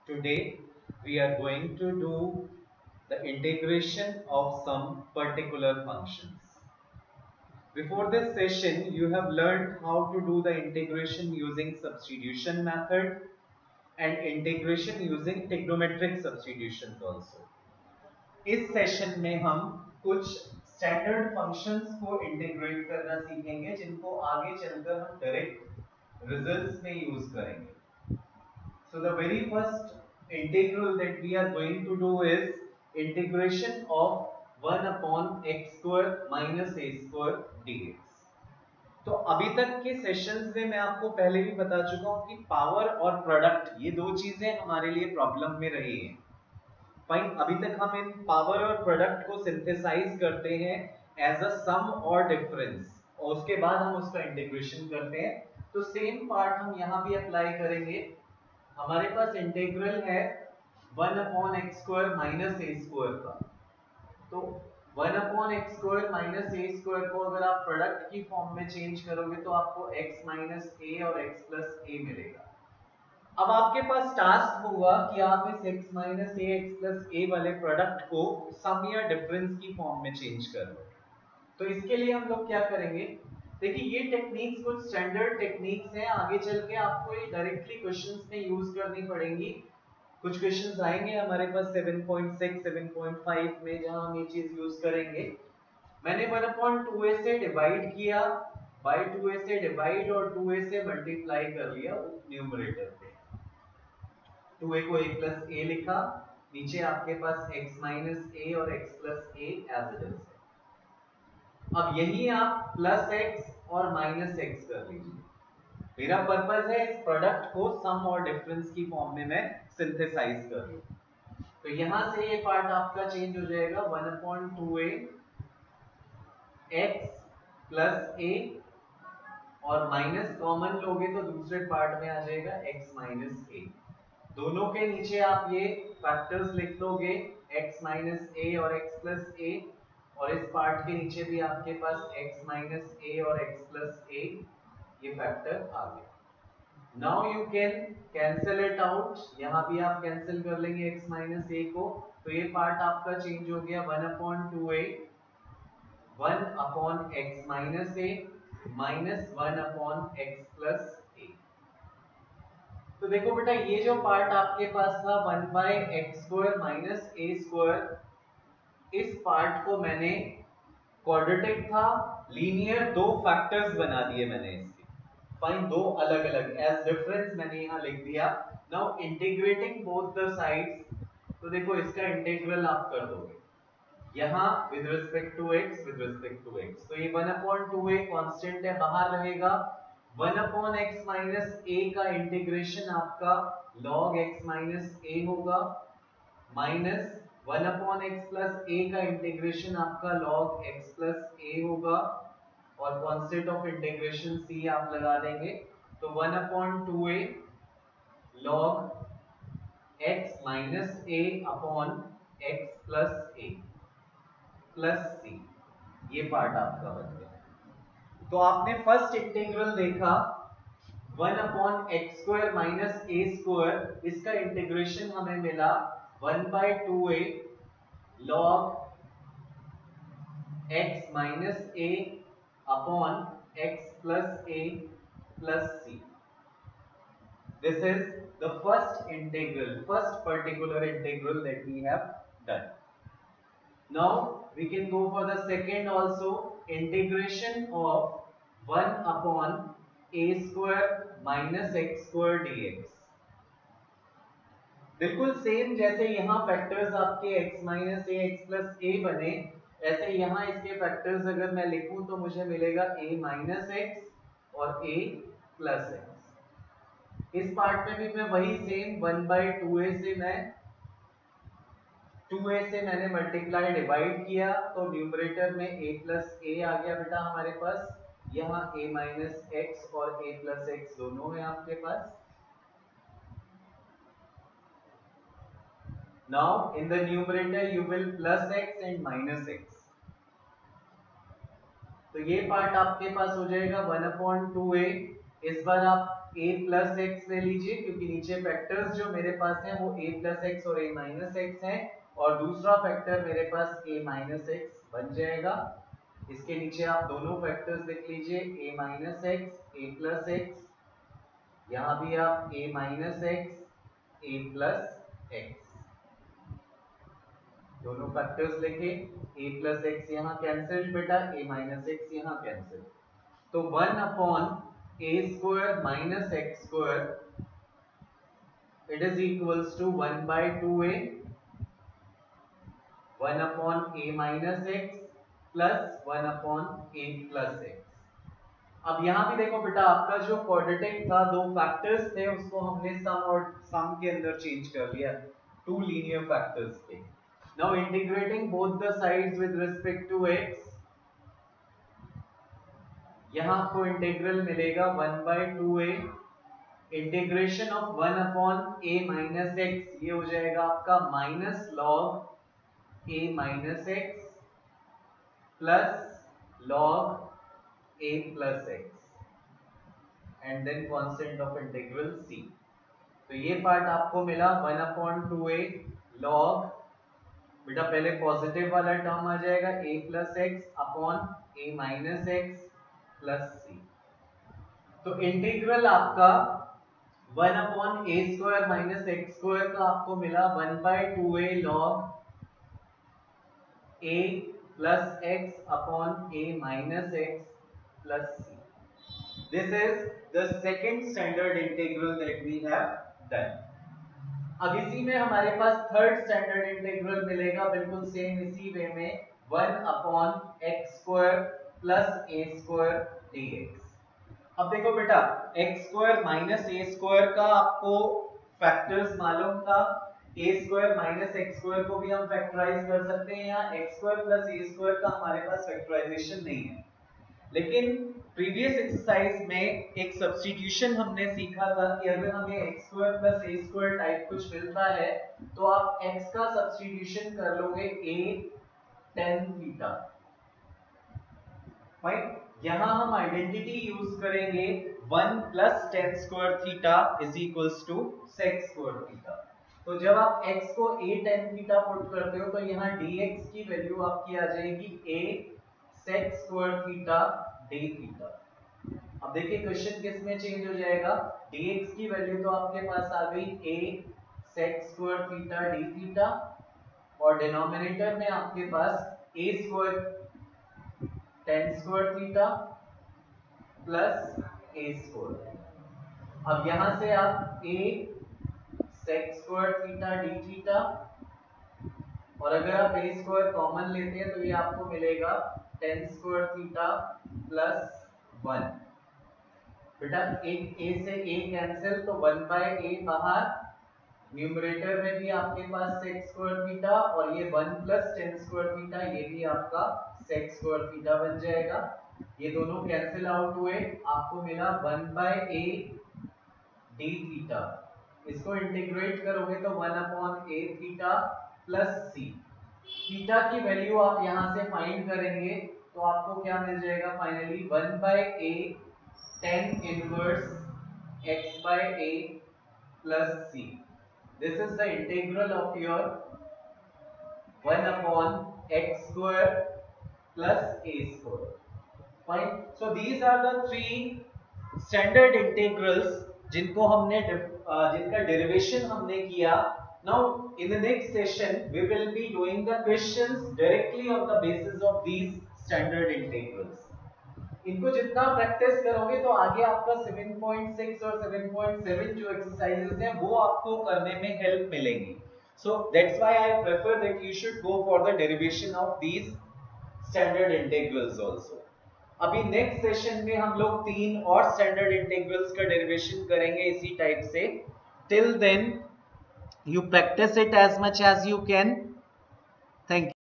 Today we are going to do the integration of some particular functions. Before this session, you have learned how to do the integration using substitution method and integration using trigonometric substitutions also. इस session में हम कुछ standard functions को integrate करना सीखेंगे जिनको आगे चलकर हम डायरेक्ट रिजल्ट्स में यूज करेंगे. So the very first integral that we are going to do is integration of 1 upon x square minus a square dx. तो अभी तक के सेशंस में मैं आपको पहले भी बता चुका हूं कि पावर और प्रोडक्ट ये दो चीजें हमारे लिए प्रॉब्लम में रही हैं. फाइन, अभी तक हम इन पावर और प्रोडक्ट को सिंथेसाइज करते हैं एज अ सम और डिफरेंस और उसके बाद हम उसका इंटीग्रेशन करते हैं. तो सेम पार्ट हम यहाँ भी अप्लाई करेंगे. हमारे पास इंटीग्रल है 1 अपॉन एक्स स्क्वायर माइनस ए स्क्वायर का. तो 1 अपॉन एक्स स्क्वायर माइनस ए स्क्वायर को अगर आप प्रोडक्ट की फॉर्म में चेंज करोगे तो आपको x माइनस ए और x प्लस ए मिलेगा. अब आपके पास टास्क होगा कि आप इस x माइनस ए x प्लस ए वाले प्रोडक्ट को सम या डिफरेंस की फॉर्म में चेंज कर लो. तो इसके लिए हम लोग क्या करेंगे, देखिए ये टेक्निक्स कुछ स्टैंडर्ड टेक्निक्स हैं. आगे चल के आपको ये डायरेक्टली क्वेश्चंस में यूज करनी पड़ेंगी. कुछ क्वेश्चंस आएंगे हमारे पास 7.6 7.5 में जहां हम ये चीज यूज करेंगे. मैंने 1/2a से डिवाइड किया, बाय 2a से डिवाइड और 2a से मल्टीप्लाई कर लिया न्यूमरेटर पे. 2a को a प्लस a लिखा, नीचे आपके पास x माइनस a और x plus a as it is. अब यही आप प्लस x और माइनस x कर लीजिए. मेरा पर्पस है इस प्रोडक्ट को सम और डिफरेंस की फॉर्म में मैं सिंथेसाइज कर लूं. तो यहां से ये पार्ट आपका चेंज हो जाएगा 1/2a x प्लस a और माइनस कॉमन लोगे तो दूसरे पार्ट में आ जाएगा x माइनस a. दोनों के नीचे आप ये फैक्टर्स लिख लोगे x माइनस a और x प्लस a और इस पार्ट के नीचे भी आपके पास x माइनस a और x प्लस a ये फैक्टर आ गया. Now you can cancel it out. यहाँ भी आप कैंसिल कर लेंगे x माइनस a को. तो ये पार्ट आपका चेंज हो गया 1/2a 1 upon x minus a minus 1 upon x plus a. तो देखो बेटा ये जो पार्ट आपके पास था 1 बाय एक्स स्क्वायर माइनस ए स्क्वायर, इस पार्ट को मैंने क्वाड्रेटिक था लीनियर दो फैक्टर्स बना दिए मैंने इसके. फाइन, दो अलग अलग एज डिफरेंस मैंने यहाँ लिख दिया. Now integrating both the sides. तो देखो इसका इंटीग्रल आप कर दोगे यहाँ with respect to x with respect to x. तो ये 1/2a कांस्टेंट है, बाहर रहेगा. 1 अपॉन x माइनस a का इंटीग्रेशन आपका log x माइनस a होगा minus 1 upon x plus a का इंटीग्रेशन आपका log x प्लस a होगा और कांस्टेंट ऑफ इंटीग्रेशन c आप लगा देंगे. तो 1/2a log x minus a upon x plus a plus c. ये पार्ट आपका बन गया. तो आपने फर्स्ट इंटीग्रल देखा 1 अपॉन एक्स स्क्वायर माइनस ए स्क्वायर, इसका इंटीग्रेशन हमें मिला 1/2a log x minus a upon x plus a plus c. This is the first integral, first particular integral that we have done. Now we can go for the second also, integration of 1 upon a square minus x square dx. बिल्कुल same जैसे यहाँ factors आपके x minus a x plus a बने, ऐसे यहाँ इसके factors अगर मैं लिखूं तो मुझे मिलेगा a माइनस x और a प्लस x. इस पार्ट में भी मैं वही सेम 1/2a से मैं 2a से मैंने मल्टीप्लाई डिवाइड किया तो न्यूमरेटर में a प्लस a आ गया बेटा हमारे पास. यहाँ a माइनस x और a प्लस x दोनों है आपके पास. Now in the numerator you will plus x and minus x. तो ये पार्ट आपके पास हो जाएगा 1/2a. इस बार आप a प्लस एक्स ले लीजिए, क्योंकि नीचे फैक्टर्स जो मेरे पास हैं वो a प्लस एक्स और a माइनस एक्स हैं, और दूसरा फैक्टर मेरे पास a माइनस एक्स बन जाएगा। इसके नीचे आप दोनों फैक्टर्स लिख लीजिए, a minus x, a plus x, यहाँ भी आप a minus x, a plus x, दोनों फैक्टर्स लिखे। a प्लस एक्स यहाँ कैंसिल बेटा, a माइनस एक्स यहाँ कैंसिल, तो 1 upon a square minus x square it is equals to 1 by 2a, 1 upon a minus x plus 1 upon a plus x. अब यहाँ भी देखो बेटा, आपका जो क्वाड्रेटिक था, दो फैक्टर्स थे, उसको हमने सम और सम के अंदर चेंज कर लिया, टू लीनियर फैक्टर्स थे। Now integrating both the sides with respect to x, यहाँ आपको इंटीग्रल मिलेगा 1 by 2a, integration of 1 upon a minus x, ये हो जाएगा आपका minus log a minus x plus log a plus x and then constant of integral c। तो ये part आपको मिला 1 अपॉन 2a लॉग, बेटा पहले पॉजिटिव वाला टर्म आ जाएगा a plus x upon a minus x plus c। तो इंटीग्रल आपका 1 upon a square minus x square का आपको मिला 1 by 2a log a plus x upon a minus x plus c. This is the second standard integral that we have done. अब इसी में हमारे पास third standard integral मिलेगा, बिल्कुल same इसी वे में, 1 upon x square plus a square dx। अब देखो बेटा, x square minus a square का आपको फैक्टर्स मालूम था, a square minus x square को भी हम फैक्टराइज कर सकते हैं, यहाँ x square plus a square का हमारे पास फैक्टराइजेशन नहीं है। लेकिन प्रीवियस एक्सरसाइज में एक सब्स्टिट्यूशन हमने सीखा था कि अगर हमें x square plus a square type कुछ मिलता है तो आप x का सब्स्टिट्यूशन कर लोगे a tan थीटा। फाइन, यहां हम आइडेंटिटी यूज करेंगे 1 plus tan square theta is equals to sec square theta. तो जब आप x को a tan थीटा पुट करते हो तो यहाँ dx की वैल्यू आपकी आ जाएगी a sec square theta d theta. अब देखिए क्वेश्चन किस में चेंज हो जाएगा, dx की वैल्यू तो आपके पास आ गई a sec square theta d theta, और डिनोमिनेटर में आपके पास a square tan square theta plus a square. अब यहां से आप a sec square theta d theta, और अगर आप a स्क्वायर कॉमन लेते हैं तो ये आपको मिलेगा tan स्क्वायर थीटा प्लस 1। बेटा एक a से a कैंसिल, तो 1 बाय a बाहर, न्यूमरेटर में भी आपके पास sec स्क्वायर थीटा, और ये 1 प्लस tan स्क्वायर थीटा, ये भी आपका sec स्क्वायर थीटा बन जाएगा। ये दोनों कैंसिल आउट हुए, आपको मिला 1 बाय a d थीटा। इसको इंटीग्रेट करोगे तो 1 upon a theta plus c। Theta की वैल्यू आप यहां से फाइंड करेंगे तो आपको क्या मिल जाएगा finally, 1 by a tan inverse x by a plus c। This is the integral of your 1 upon x square plus a square. Fine, so these are the three standard integrals जिनको हमने जिनका derivation हमने किया। Now in the next session we will be doing the questions directly on the basis of these standard integrals. इनको जितना practice करोगे तो आगे आपका 7.6 और 7.7 जो एक्सरसाइजेस हैं वो आपको करने में हेल्प मिलेगी। So that's why I prefer that you should go for the derivation of these standard integrals also. अभी नेक्स्ट सेशन में हम लोग 3 और स्टैंडर्ड इंटीग्रल्स का डेरिवेशन करेंगे इसी टाइप से। Till then you practice it as much as you can. Thank you.